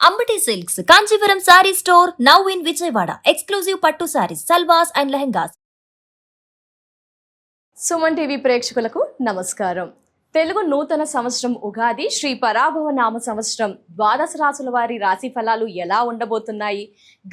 Ambati Silks, Kanchipuram Saree Store, now in Vijayawada. Exclusive Pattu Sarees, Salwas and Lehengas. Suman TV ప్రేక్షకులకు నమస్కారం. తెలుగు నూతన సంవత్సరం ఉగాది శ్రీ పరాభవ నామ సంవత్సరం ద్వాదశ రాశుల వారి రాశి ఫలాలు ఎలా ఉండబోతున్నాయి,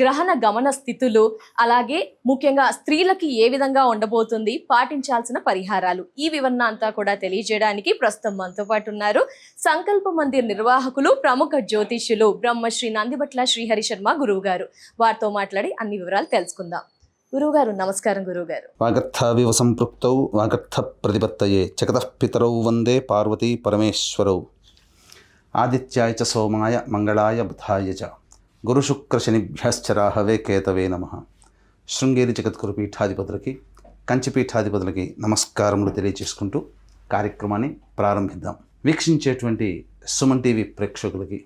గ్రహణ గమన స్థితులు, అలాగే ముఖ్యంగా స్త్రీలకి ఏ విధంగా ఉండబోతుంది, పాటించాల్సిన పరిహారాలు, ఈ వివరణ అంతా కూడా తెలియజేయడానికి ప్రస్తుతం మనతో పాటు ఉన్నారు సంకల్ప మందిర్ నిర్వాహకులు, ప్రముఖ జ్యోతిష్యులు బ్రహ్మశ్రీ నందిబట్ల శ్రీహరి శర్మ గురువు గారు. వారితో మాట్లాడి అన్ని వివరాలు తెలుసుకుందాం. గురువుగారు నమస్కారం. గురువుగారు, వాగర్థావివ సంపృక్తౌ వాగర్థ ప్రతిపత్తయే జగతః పితరౌ వందే పార్వతీ పరమేశ్వరౌ ఆదిత్యాయ చ సోమాయ మంగళాయ బుధాయ చ గురుశుక్రశనిభ్యశ్చ రాహవే కేతవే నమః. శృంగేరి జగద్గురు పీఠాధిపతులకి, కంచిపీఠాధిపతులకి నమస్కారములు తెలియచేసుకుంటూ కార్యక్రమాన్ని ప్రారంభిద్దాం. వీక్షించేటువంటి సుమన్ టీవీ ప్రేక్షకులకి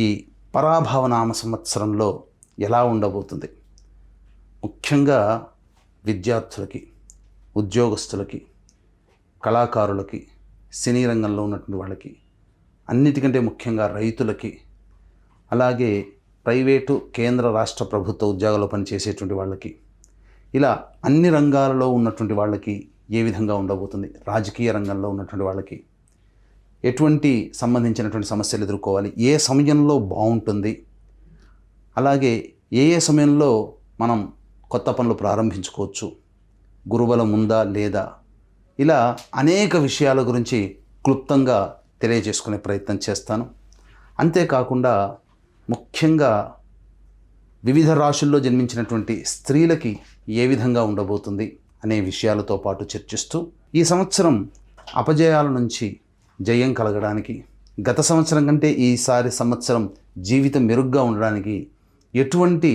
ఈ పరాభవనామ సంవత్సరంలో ఎలా ఉండబోతుంది, ముఖ్యంగా విద్యార్థులకి, ఉద్యోగస్తులకి, కళాకారులకి, సినీ రంగంలో ఉన్నటువంటి వాళ్ళకి, అన్నిటికంటే ముఖ్యంగా రైతులకి, అలాగే ప్రైవేటు కేంద్ర రాష్ట్ర ప్రభుత్వ ఉద్యోగాల్లో పనిచేసేటువంటి వాళ్ళకి, ఇలా అన్ని రంగాలలో ఉన్నటువంటి వాళ్ళకి ఏ విధంగా ఉండబోతుంది, రాజకీయ రంగంలో ఉన్నటువంటి వాళ్ళకి ఎటువంటి సంబంధించినటువంటి సమస్యలు ఎదుర్కోవాలి, ఏ సమయంలో బాగుంటుంది, అలాగే ఏ సమయంలో మనం కొత్త పనులు ప్రారంభించుకోవచ్చు, గురుబలం ఉందా లేదా, ఇలా అనేక విషయాల గురించి క్లుప్తంగా తెలియజేసుకునే ప్రయత్నం చేస్తాను. అంతేకాకుండా ముఖ్యంగా వివిధ రాశుల్లో జన్మించినటువంటి స్త్రీలకి ఏ విధంగా ఉండబోతుంది అనే విషయాలతో పాటు చర్చిస్తూ ఈ సంవత్సరం అపజయాల నుంచి జయం కలగడానికి, గత సంవత్సరం కంటే ఈసారి సంవత్సరం జీవితం మెరుగ్గా ఉండడానికి ఎటువంటి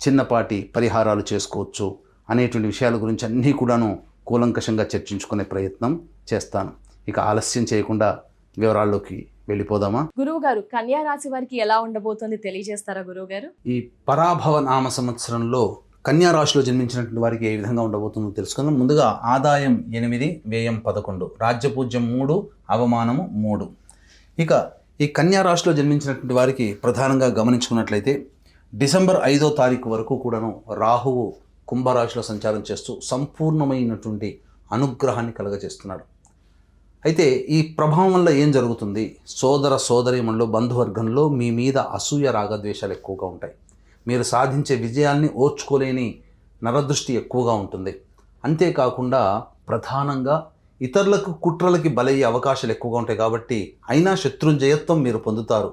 చిన్నపాటి పరిహారాలు చేసుకోవచ్చు అనేటువంటి విషయాల గురించి అన్నీ కూడాను కూలంకషంగా చర్చించుకునే ప్రయత్నం చేస్తాను. ఇక ఆలస్యం చేయకుండా వివరాల్లోకి వెళ్ళిపోదామా? గురువు గారు, కన్యా రాశి వారికి ఎలా ఉండబోతుంది తెలియజేస్తారా గురువు గారు? ఈ పరాభవ నామ సంవత్సరంలో కన్యా రాశిలో జన్మించినటువంటి వారికి ఏ విధంగా ఉండబోతుందో తెలుసుకుందాం. ముందుగా ఆదాయం 8, వ్యయం 11, రాజ్యపూజ్యం 3, అవమానము 3. ఇక ఈ కన్యా రాశిలో జన్మించినటువంటి వారికి ప్రధానంగా గమనించుకున్నట్లయితే డిసెంబర్ 5వ తారీఖు వరకు కూడాను రాహువు కుంభరాశిలో సంచారం చేస్తూ సంపూర్ణమైనటువంటి అనుగ్రహాన్ని కలగజేస్తున్నాడు. అయితే ఈ ప్రభావం వల్ల ఏం జరుగుతుంది, సోదర సోదరీమణులు, బంధువర్గంలో మీ మీద అసూయ రాగద్వేషాలు ఎక్కువగా ఉంటాయి. మీరు సాధించే విజయాల్ని ఓర్చుకోలేని నరదృష్టి ఎక్కువగా ఉంటుంది. అంతేకాకుండా ప్రధానంగా ఇతరులకు కుట్రలకి బలయ్యే అవకాశాలు ఎక్కువగా ఉంటాయి. కాబట్టి అయినా శత్రుంజయత్వం మీరు పొందుతారు.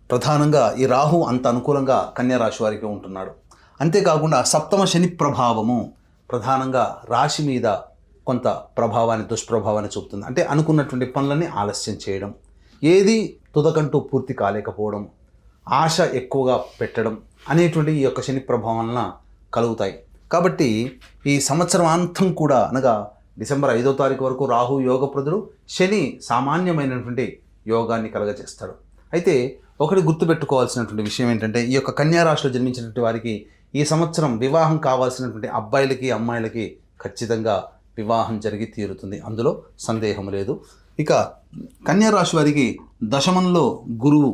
ప్రధానంగా ఈ రాహు అంత అనుకూలంగా కన్యా రాశి వారికి ఉంటున్నాడు. అంతేకాకుండా సప్తమ శని ప్రభావము ప్రధానంగా రాశి మీద కొంత ప్రభావాన్ని, దుష్ప్రభావాన్ని చూపుతుంది. అంటే అనుకున్నటువంటి పనులని ఆలస్యం చేయడం, ఏది తుదకంటూ పూర్తి కాలేకపోవడం, ఆశ ఎక్కువగా పెట్టడం అనేటువంటి ఈ యొక్క శని ప్రభావం వలన కలుగుతాయి. కాబట్టి ఈ సంవత్సరం అంతం కూడా, అనగా డిసెంబర్ 5వ తారీఖు వరకు రాహు యోగప్రదుడు, శని సామాన్యమైనటువంటి యోగాన్ని కలగజేస్తాడు. అయితే ఒకటి గుర్తుపెట్టుకోవాల్సినటువంటి విషయం ఏంటంటే, ఈ యొక్క కన్యా రాశిలో జన్మించినటువంటి వారికి ఈ సంవత్సరం వివాహం కావాల్సినటువంటి అబ్బాయిలకి, అమ్మాయిలకి ఖచ్చితంగా వివాహం జరిగి తీరుతుంది, అందులో సందేహం లేదు. ఇక కన్యా రాశి వారికి దశమంలో గురువు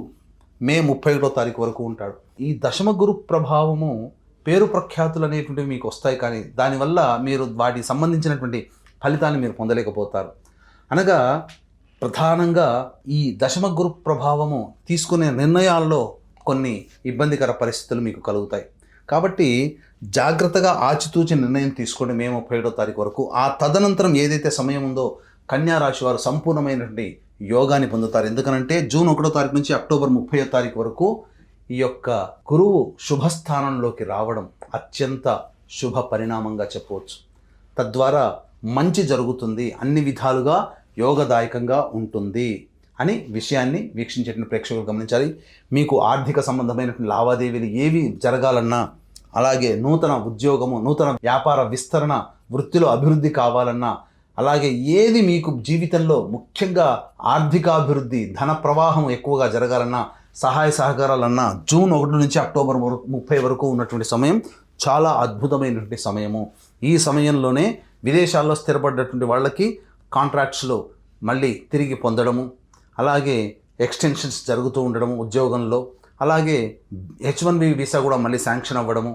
మే 31వ తారీఖు వరకు ఉంటాడు. ఈ దశమ గురు ప్రభావము పేరు ప్రఖ్యాతులు అనేటువంటివి మీకు వస్తాయి, కానీ దానివల్ల మీరు వాటికి సంబంధించినటువంటి ఫలితాన్ని మీరు పొందలేకపోతారు. అనగా ప్రధానంగా ఈ దశమ గురు ప్రభావము తీసుకునే నిర్ణయాల్లో కొన్ని ఇబ్బందికర పరిస్థితులు మీకు కలుగుతాయి. కాబట్టి జాగ్రత్తగా ఆచితూచి నిర్ణయం తీసుకోండి మే 31వ తారీఖు వరకు. ఆ తదనంతరం ఏదైతే సమయం ఉందో కన్యా రాశి వారు సంపూర్ణమైనటువంటి యోగాన్ని పొందుతారు. ఎందుకనంటే జూన్ 1వ తారీఖు నుంచి అక్టోబర్ 30వ తారీఖు వరకు ఈ యొక్క గురువు శుభస్థానంలోకి రావడం అత్యంత శుభ పరిణామంగా చెప్పవచ్చు. తద్వారా మంచి జరుగుతుంది, అన్ని విధాలుగా యోగదాయకంగా ఉంటుంది అని విషయాన్ని వీక్షించేటువంటి ప్రేక్షకులు గమనించాలి. మీకు ఆర్థిక సంబంధమైనటువంటి లావాదేవీలు ఏవి జరగాలన్నా, అలాగే నూతన ఉద్యోగము, నూతన వ్యాపార విస్తరణ, వృత్తిలో అభివృద్ధి కావాలన్నా, అలాగే ఏది మీకు జీవితంలో ముఖ్యంగా ఆర్థికాభివృద్ధి, ధన ప్రవాహం ఎక్కువగా జరగాలన్నా, సహాయ సహకారాలన్నా జూన్ 1 నుంచి అక్టోబర్ 30 వరకు ఉన్నటువంటి సమయం చాలా అద్భుతమైనటువంటి సమయము. ఈ సమయంలోనే విదేశాల్లో స్థిరపడ్డటువంటి వాళ్ళకి కాంట్రాక్ట్స్లో మళ్ళీ తిరిగి పొందడము, అలాగే ఎక్స్టెన్షన్స్ జరుగుతూ ఉండడం ఉద్యోగంలో, అలాగే H1B వీసా కూడా మళ్ళీ శాంక్షన్ అవ్వడము,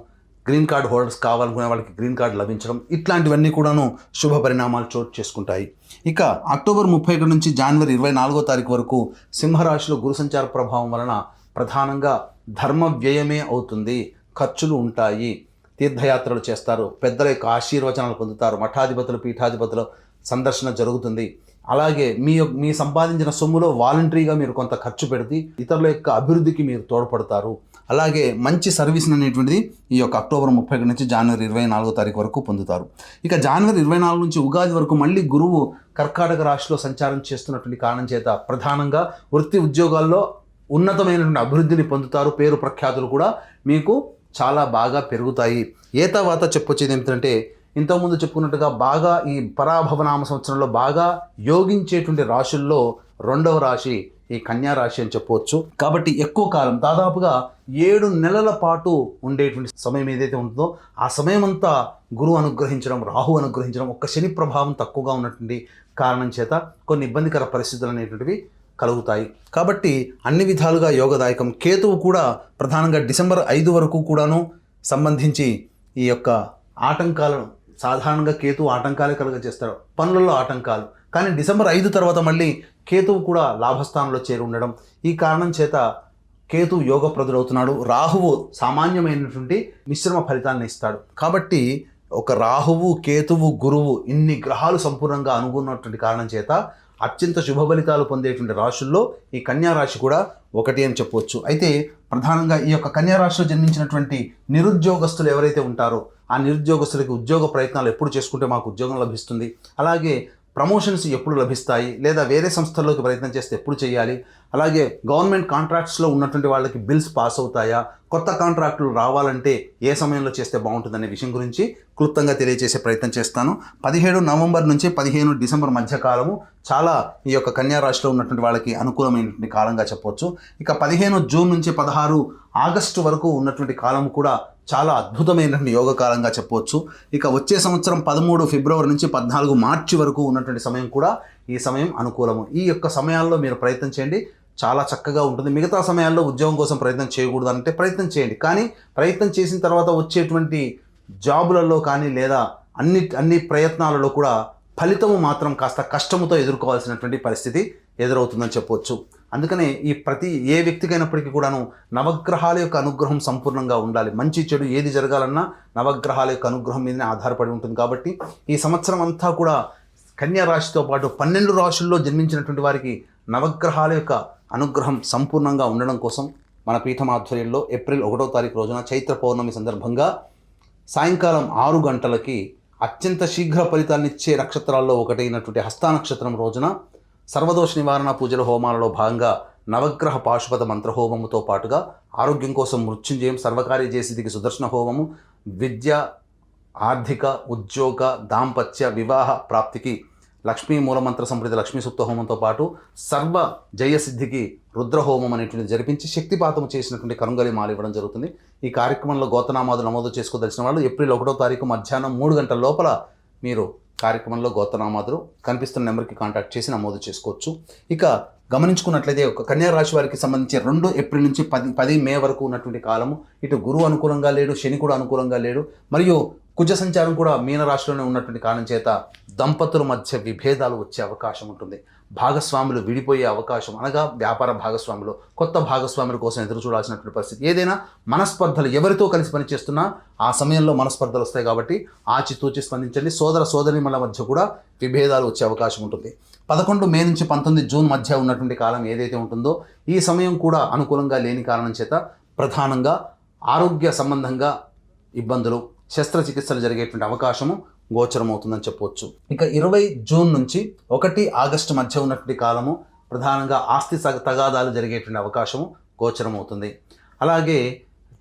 గ్రీన్ కార్డ్ హోల్డర్స్ కావాలనుకునే వాళ్ళకి గ్రీన్ కార్డ్ లభించడం, ఇట్లాంటివన్నీ కూడాను శుభ పరిణామాలు చోటు చేసుకుంటాయి. ఇక అక్టోబర్ 31 నుంచి జనవరి 24వ తారీఖు వరకు సింహరాశిలో గురు సంచార ప్రభావం వలన ప్రధానంగా ధర్మ వ్యయమే అవుతుంది, ఖర్చులు ఉంటాయి, తీర్థయాత్రలు చేస్తారు, పెద్దల యొక్క ఆశీర్వచనాలు పొందుతారు, మఠాధిపతులు పీఠాధిపతుల సందర్శన జరుగుతుంది. అలాగే మీ సంపాదించిన సొమ్ములో వాలంటరీగా మీరు కొంత ఖర్చు పెడితే ఇతరుల యొక్క అభివృద్ధికి మీరు తోడ్పడతారు. అలాగే మంచి సర్వీస్ అనేటువంటిది ఈ యొక్క అక్టోబర్ 31 నుంచి జనవరి 24వ తారీఖు వరకు పొందుతారు. ఇక జనవరి 24 నుంచి ఉగాది వరకు మళ్ళీ గురువు కర్కాటక రాశిలో సంచారం చేస్తున్నటువంటి కారణం చేత ప్రధానంగా వృత్తి ఉద్యోగాల్లో ఉన్నతమైనటువంటి అభివృద్ధిని పొందుతారు. పేరు ప్రఖ్యాతులు కూడా మీకు చాలా బాగా పెరుగుతాయి. ఏతావాత చెప్పొచ్చేది ఏమిటంటే, ఇంతకుముందు చెప్పుకున్నట్టుగా బాగా ఈ పరాభవనామ సంవత్సరంలో బాగా యోగించేటువంటి రాశుల్లో రెండవ రాశి ఈ కన్యా రాశి అని చెప్పవచ్చు. కాబట్టి ఎక్కువ కాలం దాదాపుగా 7 నెలల పాటు ఉండేటువంటి సమయం ఏదైతే ఉంటుందో ఆ సమయం అంతా గురువు అనుగ్రహించడం, రాహు అనుగ్రహించడం, ఒక్క శని ప్రభావం తక్కువగా ఉన్నటువంటి కారణం చేత కొన్ని ఇబ్బందికర పరిస్థితులు అనేటువంటివి కలుగుతాయి. కాబట్టి అన్ని విధాలుగా యోగదాయకం. కేతువు కూడా ప్రధానంగా డిసెంబర్ 5 వరకు కూడాను సంబంధించి ఈ యొక్క ఆటంకాలను, సాధారణంగా కేతువు ఆటంకాలే కలుగజేస్తాడు, పనులలో ఆటంకాలు. కానీ డిసెంబర్ 5 తర్వాత మళ్ళీ కేతువు కూడా లాభస్థానంలో చేరి ఉండడం, ఈ కారణం చేత కేతువు యోగప్రదుడవుతున్నాడు. రాహువు సామాన్యమైనటువంటి మిశ్రమ ఫలితాలను ఇస్తాడు. కాబట్టి ఒక రాహువు, కేతువు, గురువు ఇన్ని గ్రహాలు సంపూర్ణంగా అనుకున్నటువంటి కారణం చేత అత్యంత శుభ ఫలితాలు పొందేటువంటి రాశుల్లో ఈ కన్యా రాశి కూడా ఒకటి అని చెప్పవచ్చు. అయితే ప్రధానంగా ఈ యొక్క కన్యా రాశిలో జన్మించినటువంటి నిరుద్యోగస్తులు ఎవరైతే ఉంటారో ఆ నిరుద్యోగస్తులకి ఉద్యోగ ప్రయత్నాలు ఎప్పుడు చేసుకుంటే మాకు ఉద్యోగం లభిస్తుంది, అలాగే ప్రమోషన్స్ ఎప్పుడు లభిస్తాయి, లేదా వేరే సంస్థల్లోకి ప్రయత్నం చేస్తే ఎప్పుడు చేయాలి, అలాగే గవర్నమెంట్ కాంట్రాక్ట్స్లో ఉన్నటువంటి వాళ్ళకి బిల్స్ పాస్ అవుతాయా, కొత్త కాంట్రాక్టులు రావాలంటే ఏ సమయంలో చేస్తే బాగుంటుందనే విషయం గురించి క్లుప్తంగా తెలియజేసే ప్రయత్నం చేస్తాను. 17 నవంబర్ నుంచి 15 డిసెంబర్ మధ్యకాలము చాలా ఈ యొక్క కన్యా రాశిలో ఉన్నటువంటి వాళ్ళకి అనుకూలమైనటువంటి కాలంగా చెప్పవచ్చు. ఇక 15 జూన్ నుంచి 16 ఆగస్టు వరకు ఉన్నటువంటి కాలం కూడా చాలా అద్భుతమైనటువంటి యోగ కాలంగా చెప్పవచ్చు. ఇక వచ్చే సంవత్సరం 13 ఫిబ్రవరి నుంచి 14 మార్చి వరకు ఉన్నటువంటి సమయం కూడా ఈ సమయం అనుకూలము. ఈ యొక్క సమయాల్లో మీరు ప్రయత్నం చేయండి, చాలా చక్కగా ఉంటుంది. మిగతా సమయాల్లో ఉద్యోగం కోసం ప్రయత్నం చేయకూడదు అంటే ప్రయత్నం చేయండి, కానీ ప్రయత్నం చేసిన తర్వాత వచ్చేటువంటి జాబులలో కానీ లేదా అన్ని ప్రయత్నాలలో కూడా ఫలితము మాత్రం కాస్త కష్టముతో ఎదుర్కోవాల్సినటువంటి పరిస్థితి ఎదురవుతుందని చెప్పవచ్చు. అందుకనే ఏ వ్యక్తికైనప్పటికీ కూడాను నవగ్రహాల యొక్క అనుగ్రహం సంపూర్ణంగా ఉండాలి. మంచి చెడు ఏది జరగాలన్నా నవగ్రహాల యొక్క అనుగ్రహం మీదనే ఆధారపడి ఉంటుంది. కాబట్టి ఈ సంవత్సరం అంతా కూడా కన్యా రాశితో పాటు 12 రాశుల్లో జన్మించినటువంటి వారికి నవగ్రహాల యొక్క అనుగ్రహం సంపూర్ణంగా ఉండడం కోసం మన పీఠం ఆధ్వర్యంలో ఏప్రిల్ 1వ తారీఖు రోజున చైత్ర పౌర్ణమి సందర్భంగా సాయంకాలం 6 గంటలకి అత్యంత శీఘ్ర ఫలితాన్నిచ్చే నక్షత్రాల్లో ఒకటైనటువంటి హస్త నక్షత్రం రోజున సర్వదోష నివారణ పూజల హోమాలలో భాగంగా నవగ్రహ పాశుపత మంత్రహోమముతో పాటుగా ఆరోగ్యం కోసం మృత్యుంజయం, సర్వకార్య జయసిద్ధికి సుదర్శన హోమము, విద్య, ఆర్థిక, ఉద్యోగ, దాంపత్య, వివాహ ప్రాప్తికి లక్ష్మీ మూలమంత్ర సంప్రీత లక్ష్మీ సూక్త హోమంతో పాటు సర్వ జయసిద్ధికి రుద్రహోమం అనేటువంటి జరిపించి శక్తిపాతం చేసినటువంటి కరుంగలి మాల ఇవ్వడం జరుగుతుంది. ఈ కార్యక్రమంలో గోత్రనామాలు నమోదు చేసుకోదలిచిన వాళ్ళు ఏప్రిల్ 1వ తారీఖు మధ్యాహ్నం 3 గంటల లోపల మీరు కార్యక్రమంలో గోత్రనామాదులు కనిపిస్తున్న నెంబర్కి కాంటాక్ట్ చేసి నమోదు చేసుకోవచ్చు. ఇక గమనించుకున్నట్లయితే ఒక కన్యా రాశి వారికి సంబంధించి 2 ఏప్రిల్ నుంచి 10 మే వరకు ఉన్నటువంటి కాలము ఇటు గురువు అనుకూలంగా లేడు, శని కూడా అనుకూలంగా లేడు, మరియు కుజ సంచారం కూడా మీనరాశిలోనే ఉన్నటువంటి కారణం చేత దంపతుల మధ్య విభేదాలు వచ్చే అవకాశం ఉంటుంది. భాగస్వాములు విడిపోయే అవకాశం, అనగా వ్యాపార భాగస్వాములు కొత్త భాగస్వాముల కోసం ఎదురు చూడాల్సినటువంటి పరిస్థితి. ఏదైనా మనస్పర్ధలు ఎవరితో కలిసి పనిచేస్తున్నా ఆ సమయంలో మనస్పర్ధలు వస్తాయి. కాబట్టి ఆచితూచి స్పందించండి. సోదర సోదరీమణుల మధ్య కూడా విభేదాలు వచ్చే అవకాశం ఉంటుంది. 11 మే నుంచి 19 జూన్ మధ్య ఉన్నటువంటి కాలం ఏదైతే ఉంటుందో ఈ సమయం కూడా అనుకూలంగా లేని కారణం చేత ప్రధానంగా ఆరోగ్య సంబంధంగా ఇబ్బందులు, శస్త్రచికిత్సలు జరిగేటువంటి అవకాశము గోచరమవుతుందని చెప్పవచ్చు. ఇక 20 జూన్ నుంచి 1 ఆగస్టు మధ్య ఉన్నటువంటి కాలము ప్రధానంగా ఆస్తి తగాదాలు జరిగేటువంటి అవకాశము గోచరమవుతుంది. అలాగే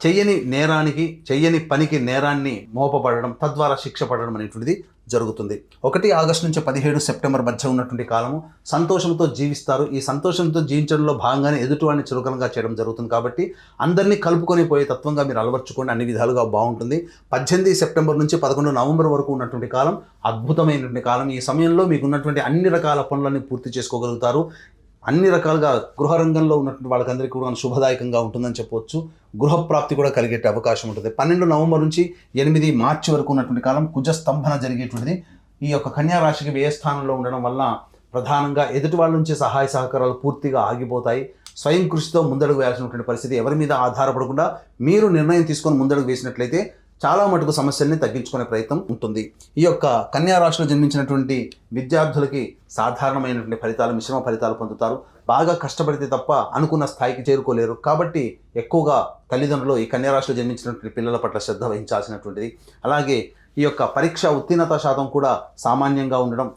చెయ్యని పనికి నేరాన్ని మోపబడడం, తద్వారా శిక్ష పడడం అనేటువంటిది జరుగుతుంది. 1 ఆగస్టు నుంచి 17 సెప్టెంబర్ మధ్య ఉన్నటువంటి కాలము సంతోషంతో జీవిస్తారు. ఈ సంతోషంతో జీవించడంలో భాగంగానే ఎదుటివాడిని చురుకనగా చేయడం జరుగుతుంది. కాబట్టి అందరినీ కలుపుకొని పోయే తత్వంగా మీరు అలవర్చుకోండి, అన్ని విధాలుగా బాగుంటుంది. 18 సెప్టెంబర్ నుంచి 11 నవంబర్ వరకు ఉన్నటువంటి కాలం అద్భుతమైనటువంటి కాలం. ఈ సమయంలో మీకు ఉన్నటువంటి అన్ని రకాల పనులన్నీ పూర్తి చేసుకోగలుగుతారు. అన్ని రకాలుగా గృహ రంగంలో ఉన్నటువంటి వాళ్ళకందరికీ కూడా శుభదాయకంగా ఉంటుందని చెప్పవచ్చు. గృహప్రాప్తి కూడా కలిగే అవకాశం ఉంటుంది. 12 నవంబర్ నుంచి 8 మార్చి వరకు ఉన్నటువంటి కాలం కుజస్తంభన జరిగేటువంటిది. ఈ యొక్క కన్యా రాశికి వ్యయ స్థానంలో ఉండడం వల్ల ప్రధానంగా ఎదుటి వాళ్ళ నుంచి సహాయ సహకారాలు పూర్తిగా ఆగిపోతాయి. స్వయం కృషితో ముందడుగు వేయాల్సినటువంటి పరిస్థితి, ఎవరి మీద ఆధారపడకుండా మీరు నిర్ణయం తీసుకొని ముందడుగు వేసినట్లయితే చాలా మటుకు సమస్యల్ని తగ్గించుకునే ప్రయత్నం ఉంటుంది. ఈ యొక్క కన్యా రాశిలో జన్మించినటువంటి విద్యార్థులకి సాధారణమైనటువంటి ఫలితాలు, మిశ్రమ ఫలితాలు పొందుతారు. బాగా కష్టపడితే తప్ప అనుకున్న స్థాయికి చేరుకోలేరు. కాబట్టి ఎక్కువగా తల్లిదండ్రులు ఈ కన్యా రాశిలో జన్మించినటువంటి పిల్లల పట్ల శ్రద్ధ వహించాల్సినటువంటిది. అలాగే ఈ యొక్క పరీక్ష ఉత్తీర్ణత శాతం కూడా సామాన్యంగా ఉండడం,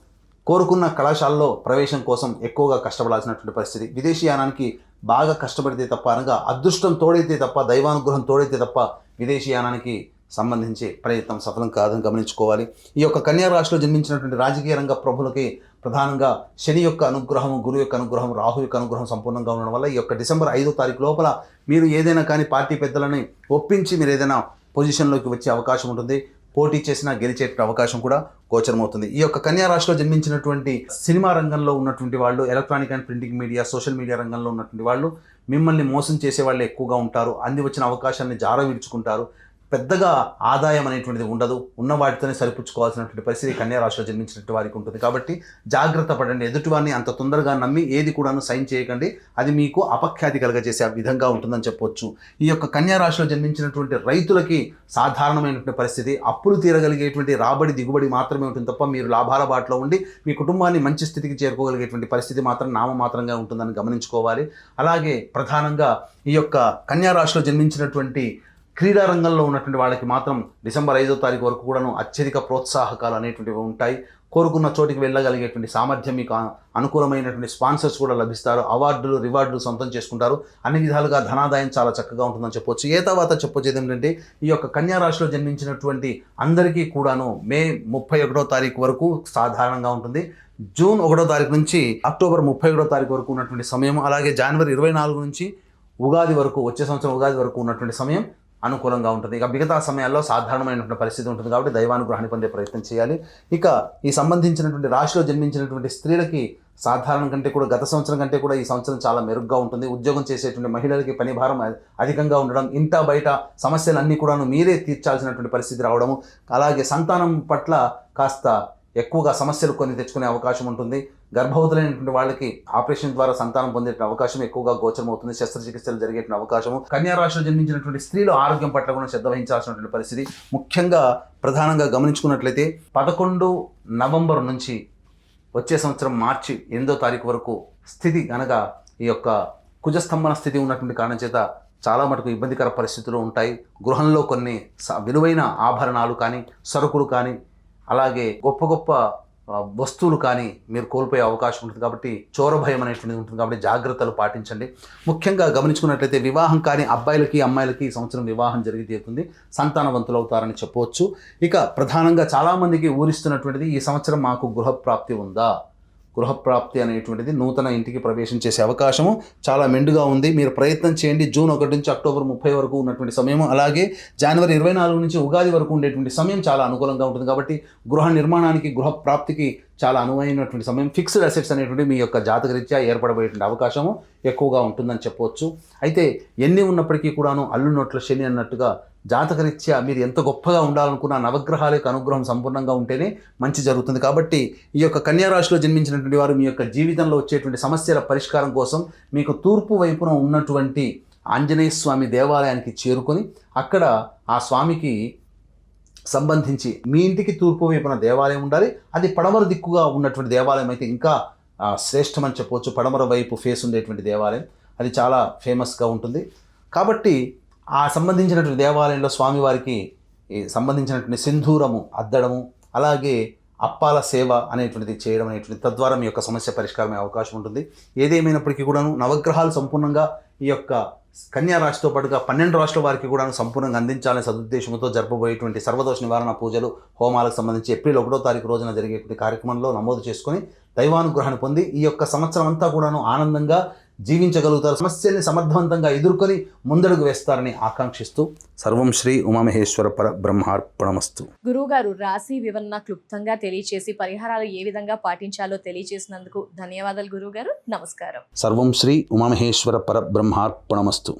కోరుకున్న కళాశాలలో ప్రవేశం కోసం ఎక్కువగా కష్టపడాల్సినటువంటి పరిస్థితి. విదేశీయానానికి బాగా కష్టపడితే తప్ప, అనగా అదృష్టం తోడైతే తప్ప, దైవానుగ్రహం తోడైతే తప్ప విదేశీయానానికి సంబంధించి ప్రయత్నం సఫలం కాదని గమనించుకోవాలి. ఈ యొక్క కన్యా రాశిలో జన్మించినటువంటి రాజకీయ రంగ ప్రభులకి ప్రధానంగా శని యొక్క అనుగ్రహం, గురువు యొక్క అనుగ్రహం, రాహు యొక్క అనుగ్రహం సంపూర్ణంగా ఉండడం వల్ల ఈ యొక్క డిసెంబర్ 5వ తారీఖు లోపల మీరు ఏదైనా కానీ పార్టీ పెద్దలని ఒప్పించి మీరు ఏదైనా పొజిషన్లోకి వచ్చే అవకాశం ఉంటుంది. పోటీ చేసినా గెలిచే అవకాశం కూడా గోచరమవుతుంది. ఈ యొక్క కన్యా రాశిలో జన్మించినటువంటి సినిమా రంగంలో ఉన్నటువంటి వాళ్ళు, electronic and printing media, social media రంగంలో ఉన్నటువంటి వాళ్ళు మిమ్మల్ని మోసం చేసే వాళ్ళు ఎక్కువగా ఉంటారు. అంది వచ్చిన అవకాశాన్ని జార విడుచుకుంటారు. పెద్దగా ఆదాయం అనేటువంటిది ఉండదు. ఉన్న వాటితోనే సరిపుచ్చుకోవాల్సినటువంటి పరిస్థితి కన్యా రాశిలో జన్మించినటువంటి వారికి ఉంటుంది. కాబట్టి జాగ్రత్త పడండి. ఎదుటివారిని అంత తొందరగా నమ్మి ఏది కూడాను సైన్ చేయకండి. అది మీకు అపఖ్యాతి కలగజేసే విధంగా ఉంటుందని చెప్పొచ్చు. ఈ యొక్క కన్యా రాశిలో జన్మించినటువంటి రైతులకి సాధారణమైనటువంటి పరిస్థితి, అప్పులు తీరగలిగేటువంటి రాబడి దిగుబడి మాత్రమే ఉంటుంది తప్ప మీరు లాభాల బాటలో ఉండి మీ కుటుంబాన్ని మంచి స్థితికి చేరుకోగలిగేటువంటి పరిస్థితి మాత్రం నామమాత్రంగా ఉంటుందని గమనించుకోవాలి. అలాగే ప్రధానంగా ఈ యొక్క కన్యా రాశిలో జన్మించినటువంటి క్రీడా రంగంలో ఉన్నటువంటి వాళ్ళకి మాత్రం డిసెంబర్ 5వ తారీఖు వరకు కూడాను అత్యధిక ప్రోత్సాహకాలు అనేటువంటివి ఉంటాయి. కోరుకున్న చోటికి వెళ్ళగలిగేటువంటి సామర్థ్యం, మీకు అనుకూలమైనటువంటి స్పాన్సర్స్ కూడా లభిస్తారు. అవార్డులు, రివార్డులు సొంతం చేసుకుంటారు. అన్ని విధాలుగా ధనాదాయం చాలా చక్కగా ఉంటుందని చెప్పొచ్చు. ఏ తర్వాత చెప్పొచ్చేది ఏంటంటే ఈ యొక్క కన్యా రాశిలో జన్మించినటువంటి అందరికీ కూడాను మే 31వ తారీఖు వరకు సాధారణంగా ఉంటుంది. జూన్ 1వ తారీఖు నుంచి అక్టోబర్ 31వ తారీఖు వరకు ఉన్నటువంటి సమయం, అలాగే జనవరి 24 నుంచి ఉగాది వరకు, వచ్చే సంవత్సరం ఉగాది వరకు ఉన్నటువంటి సమయం అనుకూలంగా ఉంటుంది. ఇక మిగతా సమయాల్లో సాధారణమైనటువంటి పరిస్థితి ఉంటుంది. కాబట్టి దైవానుగ్రహాన్ని పొందే ప్రయత్నం చేయాలి. ఇక ఈ సంబంధించినటువంటి రాశిలో జన్మించినటువంటి స్త్రీలకి సాధారణం కంటే కూడా, గత సంవత్సరం కంటే కూడా ఈ సంవత్సరం చాలా మెరుగ్గా ఉంటుంది. ఉద్యోగం చేసేటువంటి మహిళలకి పని భారం అధికంగా ఉండడం, ఇంట బయట సమస్యలన్నీ కూడాను మీరే తీర్చాల్సినటువంటి పరిస్థితి రావడము, అలాగే సంతానం పట్ల కాస్త ఎక్కువగా సమస్యలు కొన్ని తెచ్చుకునే అవకాశం ఉంటుంది. గర్భవతులైనటువంటి వాళ్ళకి ఆపరేషన్ ద్వారా సంతానం పొందే అవకాశం ఎక్కువగా గోచరమవుతుంది. శస్త్రచికిత్సలు జరిగే అవకాశము. కన్యా రాశిలో జన్మించినటువంటి స్త్రీలు ఆరోగ్యం పట్ల కూడా శ్రద్ధ వహించాల్సినటువంటి పరిస్థితి. ముఖ్యంగా ప్రధానంగా గమనించుకున్నట్లయితే 11 నవంబర్ నుంచి వచ్చే సంవత్సరం మార్చి 8వ తారీఖు వరకు స్థితి అనగా ఈ యొక్క కుజస్తంభన స్థితి ఉన్నటువంటి కారణం చేత చాలా మటుకు ఇబ్బందికర పరిస్థితులు ఉంటాయి. గృహంలో కొన్ని విలువైన ఆభరణాలు కానీ, సరుకులు కానీ, అలాగే గొప్ప గొప్ప వస్తువులు కానీ మీరు కోల్పోయే అవకాశం ఉంటుంది. కాబట్టి చోర భయం అనేటువంటిది ఉంటుంది. కాబట్టి జాగ్రత్తలు పాటించండి. ముఖ్యంగా గమనించుకున్నట్లయితే వివాహం కానీ అబ్బాయిలకి అమ్మాయిలకి ఈ సంవత్సరం వివాహం జరిగి తీరుతుంది. సంతానవంతులు అవుతారని చెప్పవచ్చు. ఇక ప్రధానంగా చాలామందికి ఊరిస్తున్నటువంటిది, ఈ సంవత్సరం మాకు గృహప్రాప్తి ఉందా? గృహప్రాప్తి అనేటువంటిది నూతన ఇంటికి ప్రవేశం చేసే అవకాశము చాలా మెండుగా ఉంది. మీరు ప్రయత్నం చేయండి. జూన్ 1 నుంచి అక్టోబర్ 30 వరకు ఉన్నటువంటి సమయం, అలాగే జనవరి 24 నుంచి ఉగాది వరకు ఉండేటువంటి సమయం చాలా అనుకూలంగా ఉంటుంది. కాబట్టి గృహ నిర్మాణానికి, గృహప్రాప్తికి చాలా అనువైనటువంటి సమయం. ఫిక్స్డ్ అసెట్స్ అనేటువంటి మీ యొక్క జాతకరీత్యా ఏర్పడబోయేటువంటి అవకాశము ఎక్కువగా ఉంటుందని చెప్పవచ్చు. అయితే ఎన్ని ఉన్నప్పటికీ కూడాను అల్లు నోట్ల శని అన్నట్టుగా జాతకరీత్యా మీరు ఎంత గొప్పగా ఉండాలనుకున్న నవగ్రహాల యొక్క అనుగ్రహం సంపూర్ణంగా ఉంటేనే మంచి జరుగుతుంది. కాబట్టి ఈ యొక్క కన్యా రాశిలో జన్మించినటువంటి వారు మీ యొక్క జీవితంలో వచ్చేటువంటి సమస్యల పరిష్కారం కోసం మీకు తూర్పు వైపున ఉన్నటువంటి ఆంజనేయ స్వామి దేవాలయానికి చేరుకొని అక్కడ ఆ స్వామికి సంబంధించి మీ ఇంటికి తూర్పు వైపున దేవాలయం ఉండాలి. అది పడమర దిక్కుగా ఉన్నటువంటి దేవాలయం అయితే ఇంకా శ్రేష్టమని చెప్పవచ్చు. పడమర వైపు ఫేస్ ఉండేటువంటి దేవాలయం అది చాలా ఫేమస్గా ఉంటుంది. కాబట్టి ఆ సంబంధించినటువంటి దేవాలయంలో స్వామివారికి సంబంధించినటువంటి సింధూరము అద్దడము, అలాగే అప్పాల సేవ అనేటువంటిది చేయడం అనేటువంటిది, తద్వారా మీ యొక్క సమస్య పరిష్కారమే అవకాశం ఉంటుంది. ఏదేమైనప్పటికీ కూడాను నవగ్రహాలు సంపూర్ణంగా ఈ యొక్క కన్యా రాశితో పాటుగా 12 రాశుల వారికి కూడా సంపూర్ణంగా అందించాలనే సదుద్దేశంతో జరపబోయేటువంటి సర్వదోష నివారణ పూజలు, హోమాలకు సంబంధించి ఏప్రిల్ 1వ తారీఖు రోజున జరిగేటువంటి కార్యక్రమంలో నమోదు చేసుకొని దైవానుగ్రహాన్ని పొంది ఈ యొక్క సంవత్సరం అంతా కూడాను ఆనందంగా జీవించగలుగుతారు, సమస్యల్ని సమర్థవంతంగా ఎదుర్కొని ముందడుగు వేస్తారని ఆకాంక్షిస్తూ సర్వం శ్రీ ఉమామహేశ్వర పర బ్రహ్మార్పణమస్తు. గురువుగారు రాశి వివరణ క్లుప్తంగా తెలియచేసి పరిహారాలు ఏ విధంగా పాటించాలో తెలియచేసినందుకు ధన్యవాదాలు గురువుగారు. నమస్కారం. సర్వం శ్రీ ఉమామహేశ్వర పర బ్రహ్మార్పణమస్తు.